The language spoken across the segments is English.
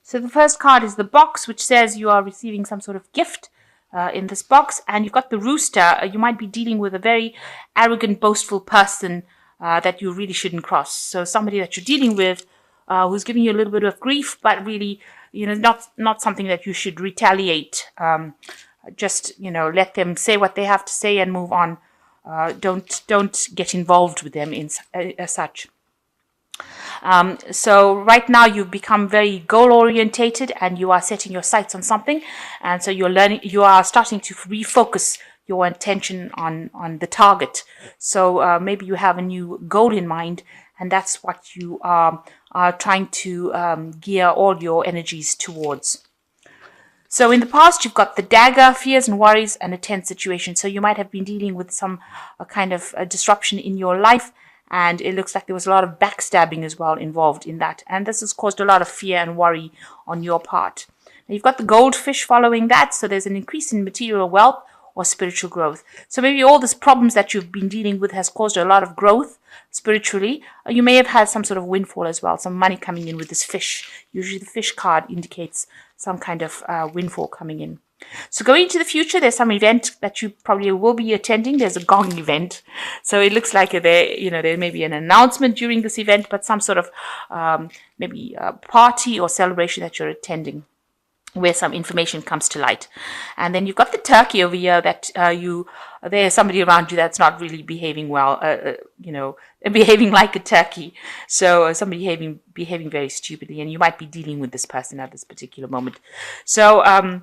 So the first card is the box, which says you are receiving some sort of gift in this box. And you've got the rooster. You might be dealing with a very arrogant, boastful person that you really shouldn't cross. So somebody that you're dealing with who's giving you a little bit of grief, but really, not something that you should retaliate. Just, let them say what they have to say and move on. Don't get involved with them as such. So right now you've become very goal orientated and you are setting your sights on something, and so you are starting to refocus your attention on the target. So maybe you have a new goal in mind, and that's what you are trying to gear all your energies towards. So in the past, you've got the dagger, fears and worries, and a tense situation. So you might have been dealing with some kind of disruption in your life, and it looks like there was a lot of backstabbing as well involved in that. And this has caused a lot of fear and worry on your part. Now you've got the goldfish following that. So there's an increase in material wealth or spiritual growth. So maybe all these problems that you've been dealing with has caused a lot of growth spiritually. You may have had some sort of windfall as well, some money coming in with this fish. Usually the fish card indicates some kind of windfall coming in. So going into the future, there's some event that you probably will be attending. There's a gong event. So it looks like there may be an announcement during this event, but some sort of maybe a party or celebration that you're attending, where some information comes to light. And then you've got the turkey over here that there's somebody around you that's not really behaving well, behaving like a turkey. So somebody behaving very stupidly, and you might be dealing with this person at this particular moment. So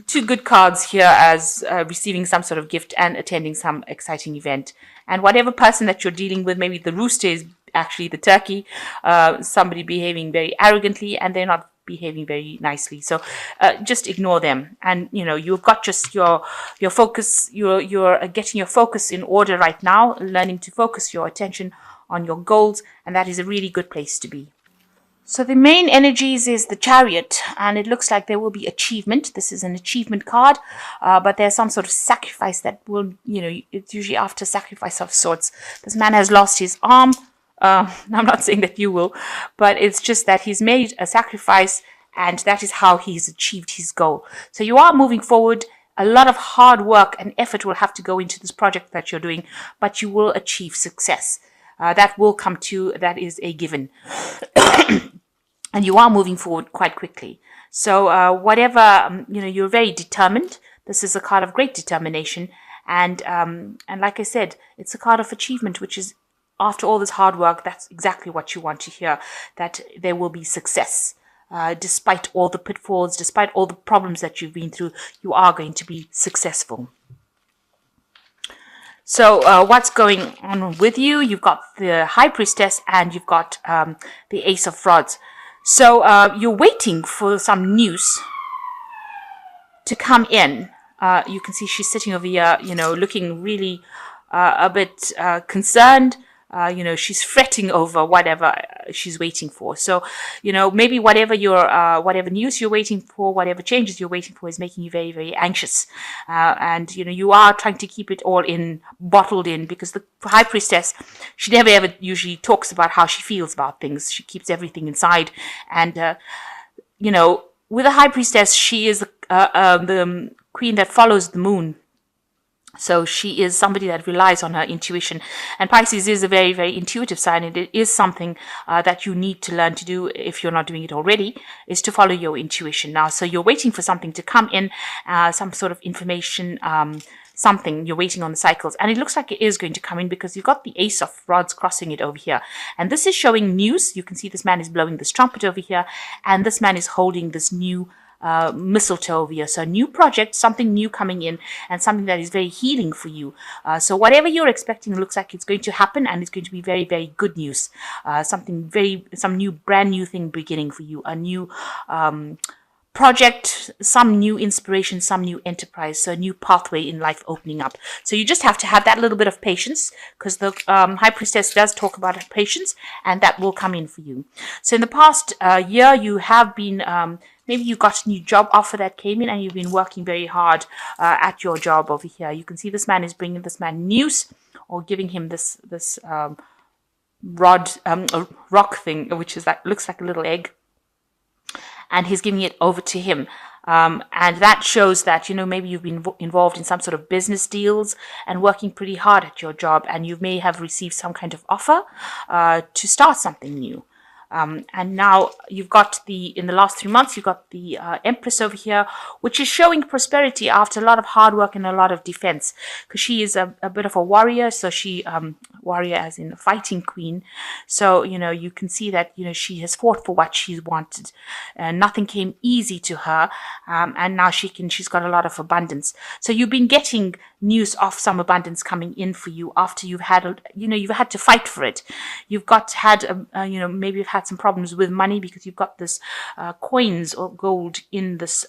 two good cards here as receiving some sort of gift and attending some exciting event. And whatever person that you're dealing with, maybe the rooster is actually the turkey, somebody behaving very arrogantly, and they're not behaving very nicely. So just ignore them. And you've got just your focus. You're getting your focus in order right now, learning to focus your attention on your goals, and that is a really good place to be. So the main energies is the Chariot, and it looks like there will be achievement. This is an achievement card, but there's some sort of sacrifice that will, it's usually after sacrifice of sorts. This man has lost his arm. I'm not saying that you will, but it's just that he's made a sacrifice, and that is how he's achieved his goal. So you are moving forward. A lot of hard work and effort will have to go into this project that you're doing, but you will achieve success. That will come to, that is a given. And you are moving forward quite quickly. So whatever, you're very determined. This is a card of great determination. And like I said, it's a card of achievement, which is, after all this hard work, that's exactly what you want to hear, that there will be success. Despite all the pitfalls, despite all the problems that you've been through, you are going to be successful. So what's going on with you? You've got the High Priestess and you've got the Ace of Rods. So you're waiting for some news to come in. You can see she's sitting over here, looking really a bit concerned. She's fretting over whatever she's waiting for. So, maybe whatever news you're waiting for, whatever changes you're waiting for is making you very, very anxious. And you are trying to keep it all bottled in, because the High Priestess, she never ever usually talks about how she feels about things. She keeps everything inside. And, with the High Priestess, she is the queen that follows the moon. So she is somebody that relies on her intuition. And Pisces is a very, very intuitive sign. And it is something that you need to learn to do, if you're not doing it already, is to follow your intuition. Now, so you're waiting for something to come in, some sort of information, something. You're waiting on the cycles. And it looks like it is going to come in, because you've got the Ace of Rods crossing it over here. And this is showing news. You can see this man is blowing this trumpet over here. And this man is holding this new mistletoe over here. So a new project, something new coming in, and something that is very healing for you. So whatever you're expecting looks like it's going to happen, and it's going to be very, very good news. Some new, brand new thing beginning for you. A new project, some new inspiration, some new enterprise, so a new pathway in life opening up. So you just have to have that little bit of patience, because the High Priestess does talk about patience, and that will come in for you. So in the past year, you have been maybe you got a new job offer that came in, and you've been working very hard at your job over here. You can see this man is bringing this man news, or giving him this rock thing, which is looks like a little egg. and he's giving it over to him. And that shows that, maybe you've been involved in some sort of business deals and working pretty hard at your job, and you may have received some kind of offer to start something new. And now you've got in the last 3 months, you've got the Empress over here, which is showing prosperity after a lot of hard work and a lot of defense, because she is a bit of a warrior. So she, warrior as in a fighting queen. So, you can see that, she has fought for what she wanted. Nothing came easy to her. And now she's got a lot of abundance. So you've been getting news of some abundance coming in for you after you've had, you've had to fight for it. You've maybe you've had some problems with money because you've got this coins or gold in this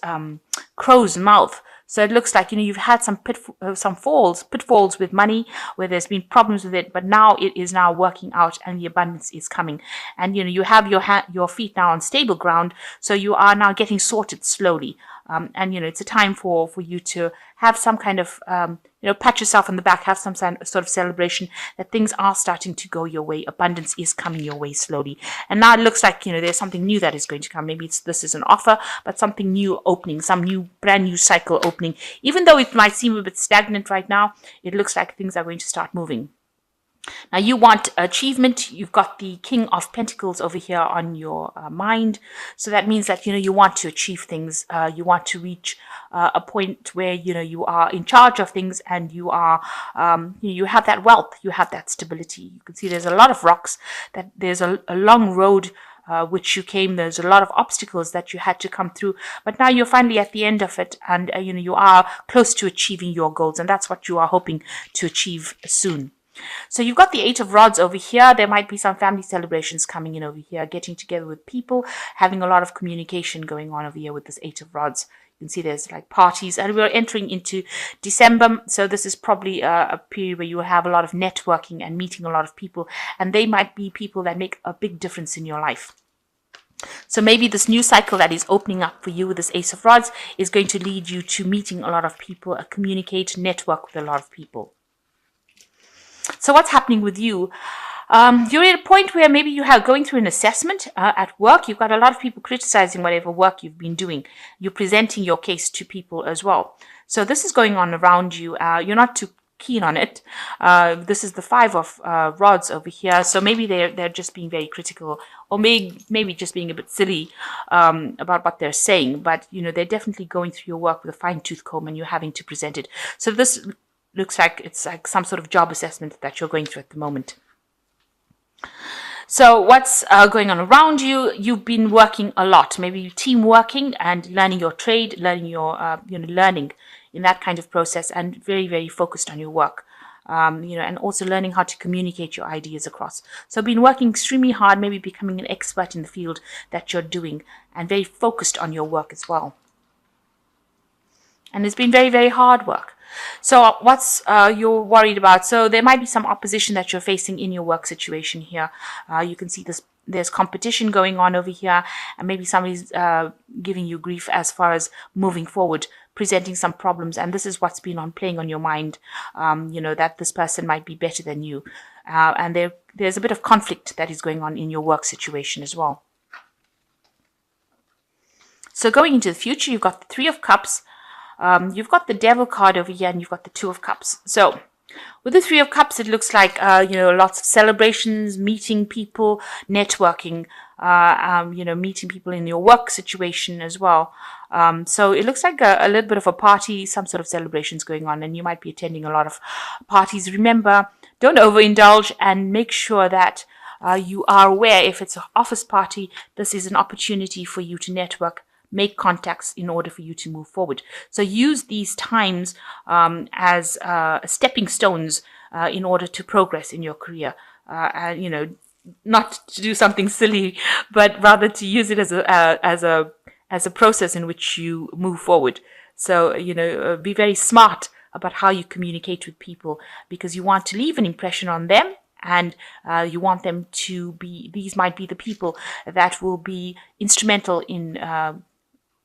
crow's mouth. So it looks like, you've had some pitfalls with money where there's been problems with it, but now it is now working out and the abundance is coming. And, you have your feet now on stable ground. So you are now getting sorted slowly. And, it's a time for you to have some kind of, pat yourself on the back, have some sort of celebration that things are starting to go your way. Abundance is coming your way slowly. And now it looks like, there's something new that is going to come. Maybe this is an offer, but something new opening, some brand new cycle opening. Even though it might seem a bit stagnant right now, it looks like things are going to start moving. Now you want achievement. You've got the King of Pentacles over here on your mind. So that means that, you want to achieve things. You want to reach a point where, you are in charge of things and you are, you have that wealth, you have that stability. You can see there's a lot of rocks, that there's a long road which you came. There's a lot of obstacles that you had to come through, but now you're finally at the end of it, and you are close to achieving your goals, and that's what you are hoping to achieve soon. So you've got the Eight of Rods over here. There might be some family celebrations coming in over here, getting together with people, having a lot of communication going on over here with this Eight of Rods. You can see there's like parties, and we're entering into December. So this is probably a period where you will have a lot of networking and meeting a lot of people, and they might be people that make a big difference in your life. So maybe this new cycle that is opening up for you with this Ace of Rods is going to lead you to meeting a lot of people, communicate, network with a lot of people. So what's happening with you? You're at a point where maybe you are going through an assessment at work. You've got a lot of people criticizing whatever work you've been doing. You're presenting your case to people as well. So this is going on around you. You're not too keen on it. This is the Five of Rods over here. So maybe they're just being very critical, or maybe just being a bit silly about what they're saying. But they're definitely going through your work with a fine-tooth comb, and you're having to present it. So this looks like it's like some sort of job assessment that you're going through at the moment. So what's going on around you? You've been working a lot, maybe team working and learning your trade, learning your learning in that kind of process, and very, very focused on your work. And also learning how to communicate your ideas across. So been working extremely hard, maybe becoming an expert in the field that you're doing, and very focused on your work as well. And it's been very, very hard work. So what's you're worried about? So there might be some opposition that you're facing in your work situation here. You can see there's competition going on over here, and maybe somebody's giving you grief as far as moving forward, presenting some problems, and this is what's been playing on your mind. That this person might be better than you, and there's a bit of conflict that is going on in your work situation as well. So going into the future, you've got the Three of Cups. You've got the Devil card over here, and you've got the Two of Cups. So with the Three of Cups, it looks like, lots of celebrations, meeting people, networking, meeting people in your work situation as well. So it looks like a little bit of a party, some sort of celebrations going on, and you might be attending a lot of parties. Remember, don't overindulge, and make sure that you are aware if it's an office party, this is an opportunity for you to network, make contacts in order for you to move forward. So use these times as stepping stones in order to progress in your career. Not to do something silly, but rather to use it as a process in which you move forward. So be very smart about how you communicate with people, because you want to leave an impression on them. And you want them to be, these might be the people that will be instrumental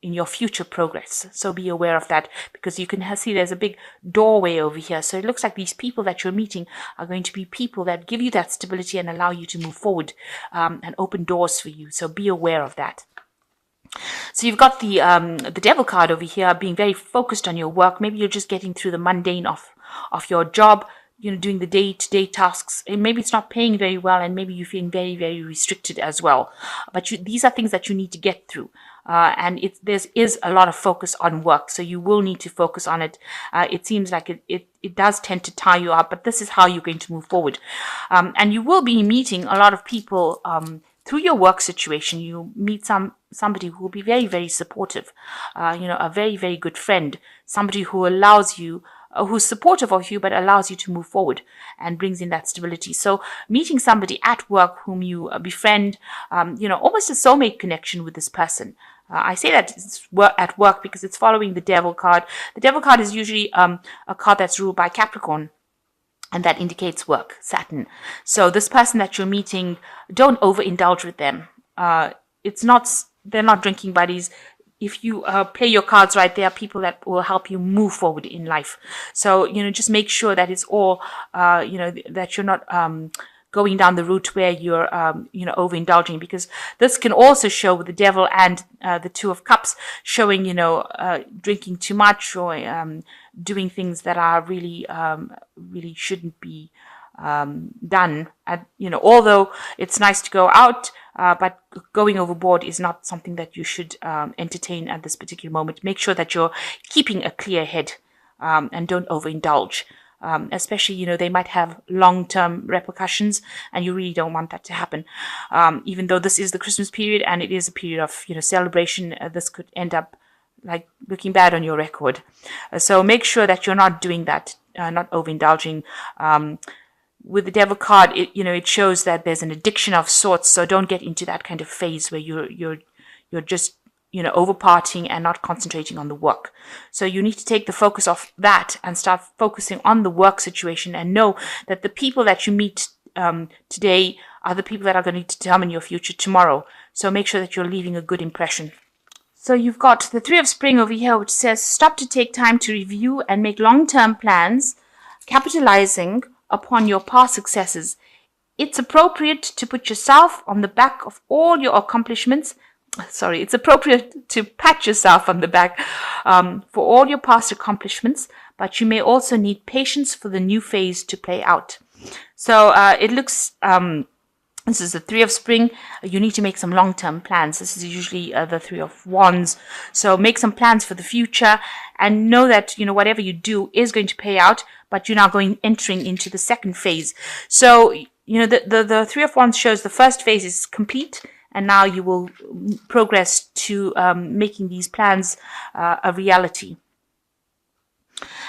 in your future progress. So be aware of that, because you can see there's a big doorway over here. So it looks like these people that you're meeting are going to be people that give you that stability and allow you to move forward and open doors for you. So be aware of that. So you've got the devil card over here, being very focused on your work. Maybe you're just getting through the mundane of your job, doing the day-to-day tasks. And maybe it's not paying very well, and maybe you're feeling very, very restricted as well. But these are things that you need to get through. And there is a lot of focus on work, so you will need to focus on it. It seems like it does tend to tie you up, but this is how you're going to move forward. And you will be meeting a lot of people through your work situation. You meet somebody who will be very, very supportive, a very, very good friend, somebody who allows you, who's supportive of you, but allows you to move forward and brings in that stability. So meeting somebody at work whom you befriend, almost a soulmate connection with this person. I say that it's at work because it's following the devil card. The devil card is usually a card that's ruled by Capricorn, and that indicates work, Saturn. So this person that you're meeting, don't overindulge with them. They're not drinking buddies. If you play your cards right, there are people that will help you move forward in life. So, just make sure that it's all, that you're not going down the route where you're, overindulging, because this can also show with the devil and the Two of Cups showing, drinking too much or doing things that are really, really shouldn't be done. Although it's nice to go out, but going overboard is not something that you should entertain at this particular moment. Make sure that you're keeping a clear head and don't overindulge. Especially, they might have long-term repercussions, and you really don't want that to happen. Even though this is the Christmas period and it is a period of, celebration, this could end up like looking bad on your record. So make sure that you're not doing that, not overindulging. With the devil card, it shows that there's an addiction of sorts. So don't get into that kind of phase where you're just over partying and not concentrating on the work. So you need to take the focus off that and start focusing on the work situation, and know that the people that you meet today are the people that are going to determine your future tomorrow. So make sure that you're leaving a good impression. So you've got the Three of Spring over here, which says stop to take time to review and make long-term plans, capitalizing upon your past successes. It's appropriate to put yourself on the back of all your accomplishments. It's appropriate to pat yourself on the back for all your past accomplishments, but you may also need patience for the new phase to play out. So it looks, this is the Three of Spring. You need to make some long-term plans. This is usually the Three of Wands. So make some plans for the future and know that, whatever you do is going to pay out, but you're now entering into the second phase. So, the Three of Wands shows the first phase is complete, and now you will progress to making these plans a reality.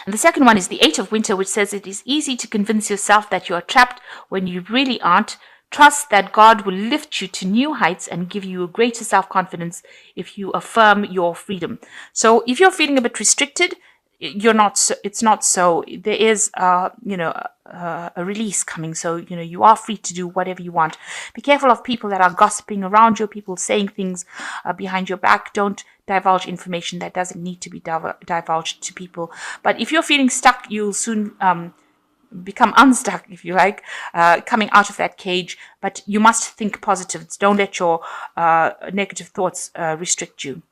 And the second one is the Eight of Winter, which says it is easy to convince yourself that you are trapped when you really aren't. Trust that God will lift you to new heights and give you a greater self-confidence if you affirm your freedom. So if you're feeling a bit restricted, it's not so. There is, a release coming. So, you are free to do whatever you want. Be careful of people that are gossiping around you, people saying things behind your back. Don't divulge information that doesn't need to be divulged to people. But if you're feeling stuck, you'll soon become unstuck, if you like, coming out of that cage. But you must think positive. Don't let your negative thoughts restrict you.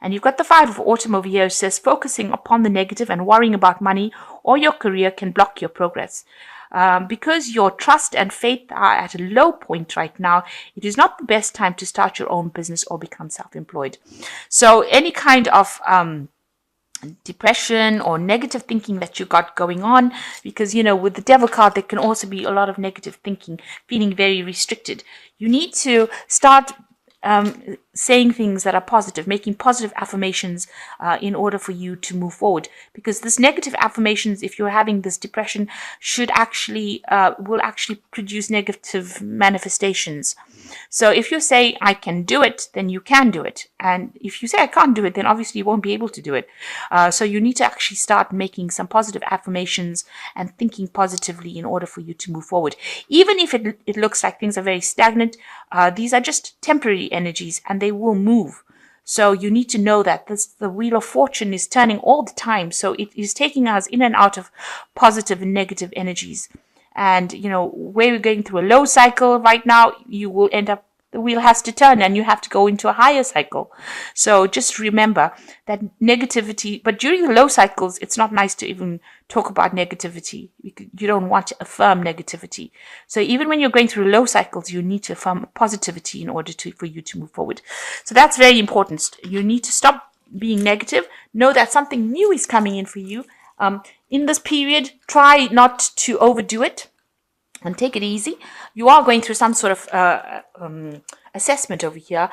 And you've got the Five of Autumn over here. It says focusing upon the negative and worrying about money or your career can block your progress. Because your trust and faith are at a low point right now, it is not the best time to start your own business or become self-employed. So any kind of depression or negative thinking that you got going on, because with the devil card there can also be a lot of negative thinking, feeling very restricted. You need to start saying things that are positive, making positive affirmations in order for you to move forward. Because this negative affirmations, if you're having this depression, will actually produce negative manifestations. So if you say, I can do it, then you can do it. And if you say, I can't do it, then obviously you won't be able to do it. So you need to actually start making some positive affirmations and thinking positively in order for you to move forward. Even if it looks like things are very stagnant, these are just temporary energies and they will move. So you need to know that the Wheel of Fortune is turning all the time. So it is taking us in and out of positive and negative energies. And, where we're going through a low cycle right now, you will end up the wheel has to turn and you have to go into a higher cycle. So just remember that negativity, but during the low cycles, it's not nice to even talk about negativity. You don't want to affirm negativity. So even when you're going through low cycles, you need to affirm positivity in order for you to move forward. So that's very important. You need to stop being negative. Know that something new is coming in for you. In this period, try not to overdo it and take it easy. You are going through some sort of assessment over here.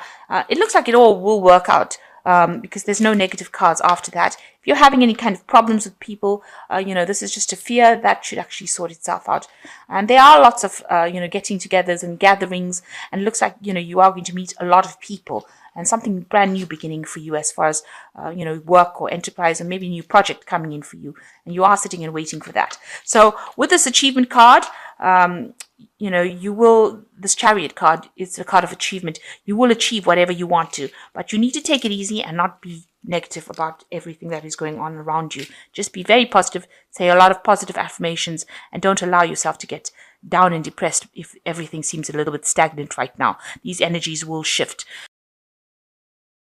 It looks like it all will work out because there's no negative cards after that. If you're having any kind of problems with people, this is just a fear that should actually sort itself out. And there are lots of, getting-togethers and gatherings, and it looks like, you are going to meet a lot of people and something brand new beginning for you as far as, work or enterprise, and maybe a new project coming in for you. And you are sitting and waiting for that. So with this achievement card, this Chariot card is a card of achievement. You will achieve whatever you want to, but you need to take it easy and not be negative about everything that is going on around you. Just be very positive, say a lot of positive affirmations, and don't allow yourself to get down and depressed if everything seems a little bit stagnant right now. These energies will shift.